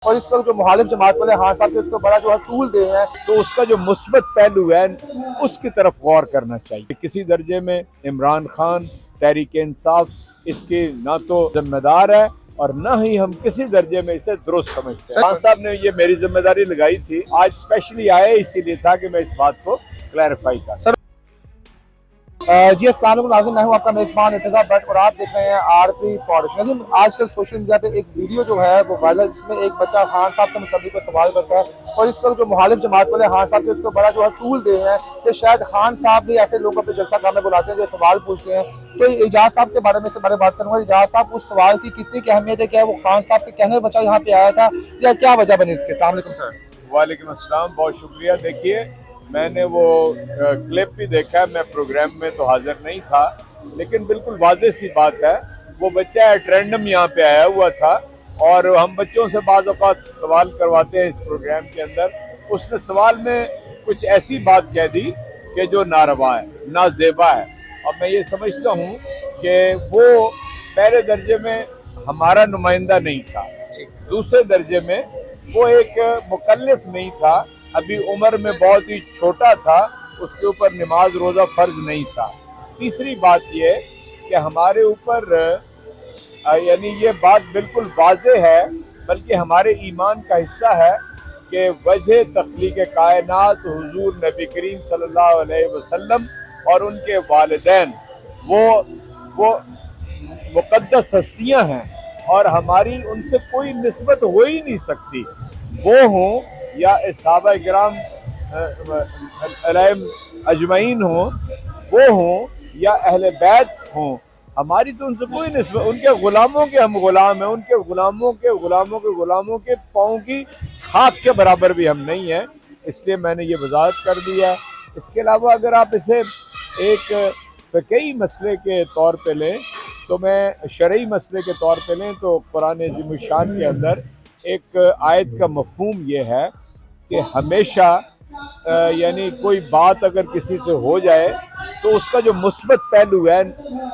और इस वक्त जो मुखालिफ जमात वाले खान साहब उसको बड़ा जो है टूल दे रहे हैं, तो उसका जो मुस्बत पहलू है उसकी तरफ गौर करना चाहिए। किसी दर्जे में इमरान खान तहरीक इंसाफ इसकी ना तो जिम्मेदार है और न ही हम किसी दर्जे में इसे दुरुस्त समझते हैं। खान साहब ने ये मेरी जिम्मेदारी लगाई थी, आज स्पेशली आए इसीलिए था कि मैं इस बात को क्लैरिफाई कर। जी अस्सलाम वालेकुम नाज़रीन, मैं हूं आपका मेज़बान इर्तिज़ा भट्ट और आप देख रहे हैं आरपी फाउंडेशन। आजकल सोशल मीडिया पे एक वीडियो जो है वो वायरल, जिसमें एक बच्चा खान साहब से मुताबिक सवाल करता है और इस वक्त जो मुखालिफ जमात वाले खान साहब के उसको बड़ा जो है टूल दे रहे हैं कि शायद खान साहब भी ऐसे लोगों पे जलसा खाना बुलाते हैं जो सवाल पूछते हैं। तो एजाज साहब के बारे में से बात करूंगा। एजाज साहब, उस सवाल की कितनी की अहमियत है, क्या वो खान साहब के कहने बच्चा यहाँ पे आया था या क्या वजह बनी इसके? अस्सलाम वालेकुम सर। वालेकुम अस्सलाम, बहुत शुक्रिया। देखिए, मैंने वो क्लिप भी देखा, मैं प्रोग्राम में तो हाजिर नहीं था, लेकिन बिल्कुल वाज़ेह सी बात है, वो बच्चा एट रैंडम यहाँ पे आया हुआ था और हम बच्चों से बाज़ औक़ात सवाल करवाते हैं इस प्रोग्राम के अंदर। उसने सवाल में कुछ ऐसी बात कह दी कि जो नारवा है, नाज़ेबा है। और मैं ये समझता हूँ कि वो पहले दर्जे में हमारा नुमाइंदा नहीं था, दूसरे दर्जे में वो एक मुकल्लिफ नहीं था, अभी उम्र में बहुत ही छोटा था, उसके ऊपर नमाज रोज़ा फ़र्ज नहीं था। तीसरी बात ये कि हमारे ऊपर यानी ये बात बिल्कुल वाज़ेह है, बल्कि हमारे ईमान का हिस्सा है कि वजह तख्लीक़ कायनात हुज़ूर नबी करीम सल्लल्लाहु अलैहि वसल्लम और उनके वालिदैन वो मुक़द्दस हस्तियाँ हैं और हमारी उनसे कोई निस्बत हो ही नहीं सकती। वो हों या सहाबा किराम अलैहिम अजमईन हों, वो हों या अहले बैत हों, हमारी तो उनसे कोई निस्बत। उनके गुलामों के हम गुलाम हैं, उनके गुलामों के पाँव की खाक के बराबर भी हम नहीं हैं। इसलिए मैंने ये वजाहत कर दिया। इसके अलावा अगर आप इसे एक फ़िक़ही मसले के तौर पे लें, तो मैं शरई मसले के तौर पे लें तो कुरान अज़ीमुश्शान के अंदर एक आयत का मफ़हूम ये है कि हमेशा यानी कोई बात अगर किसी से हो जाए तो उसका जो मुस्बत पहलू है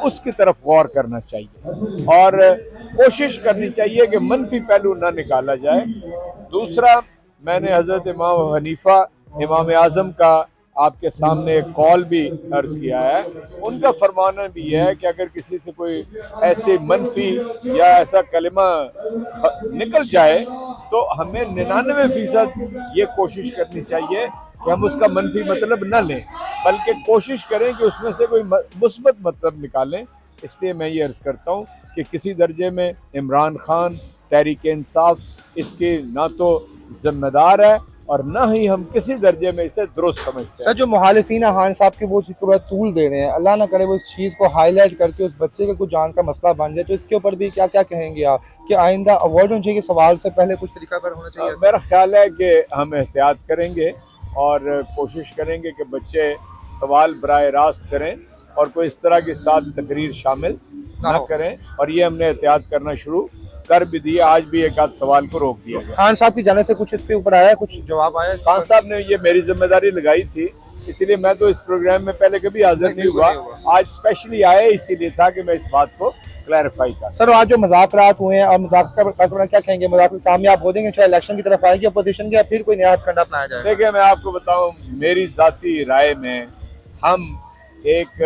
उसकी तरफ गौर करना चाहिए और कोशिश करनी चाहिए कि मनफी पहलू ना निकाला जाए। दूसरा, मैंने हज़रत इमाम हनीफा इमाम आज़म का आपके सामने एक कॉल भी अर्ज किया है। उनका फरमाना भी है कि अगर किसी से कोई ऐसे मनफी या ऐसा कलिमा निकल जाए तो हमें 99% ये कोशिश करनी चाहिए कि हम उसका मनफी मतलब न लें, बल्कि कोशिश करें कि उसमें से कोई मुस्बत मतलब निकालें। इसलिए मैं ये अर्ज़ करता हूँ कि किसी दर्जे में इमरान खान तहरीक इंसाफ इसकी ना तो जिम्मेदार है और न ही हम किसी दर्जे में इसे दुरुस्त समझते हैं। सर, जो मुखालिफिन खान साहब के वो इसको बड़ा टूल दे रहे हैं, अल्लाह ना करे वो इस चीज़ को हाईलाइट करके उस बच्चे के कुछ जान का मसला बन जाए, तो इसके ऊपर भी क्या क्या कहेंगे आप कि आइंदा अवॉइड होना चाहिए, सवाल से पहले कुछ तरीका कर होना चाहिए? मेरा ख्याल है कि हम एहतियात करेंगे और कोशिश करेंगे कि बच्चे सवाल बराह रास्त करें और कोई इस तरह के साथ तकरीर शामिल ना करें, और ये हमने एहतियात करना शुरू कर भी दिया। आज भी एक आध सवाल को रोक दिया गया। खान साहब की जाने से कुछ इसके ऊपर आया, कुछ जवाब आया? खान साहब ने ये मेरी जिम्मेदारी लगाई थी, इसीलिए मैं तो इस प्रोग्राम में पहले कभी हाजिर नहीं हुआ, आज स्पेशली आए इसीलिए था कि मैं इस बात को क्लैरिफाई कर। सर, आज जो मज़ाकरात हुए हैं और मज़ाकरात क्या कहेंगे, मज़ाकरात कामयाब हो जाएंगे इंशाल्लाह, इलेक्शन की तरफ आएंगे अपोजिशन के, या फिर कोई नया हथकंडा अपनाया जाएगा? देखिए, मैं आपको बताऊं, मेरी जाती राय में हम एक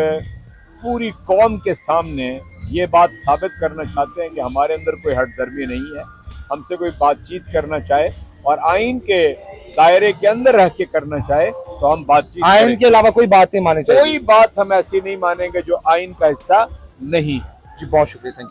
पूरी कौम के सामने ये बात साबित करना चाहते हैं कि हमारे अंदर कोई हठधर्मी नहीं है। हमसे कोई बातचीत करना चाहे और आइन के दायरे के अंदर रह के करना चाहे तो हम बातचीत, आइन के अलावा कोई बात नहीं मानी चाहिए। कोई बात हम ऐसी नहीं मानेंगे जो आइन का हिस्सा नहीं। जी, बहुत शुक्रिया, थैंक यू।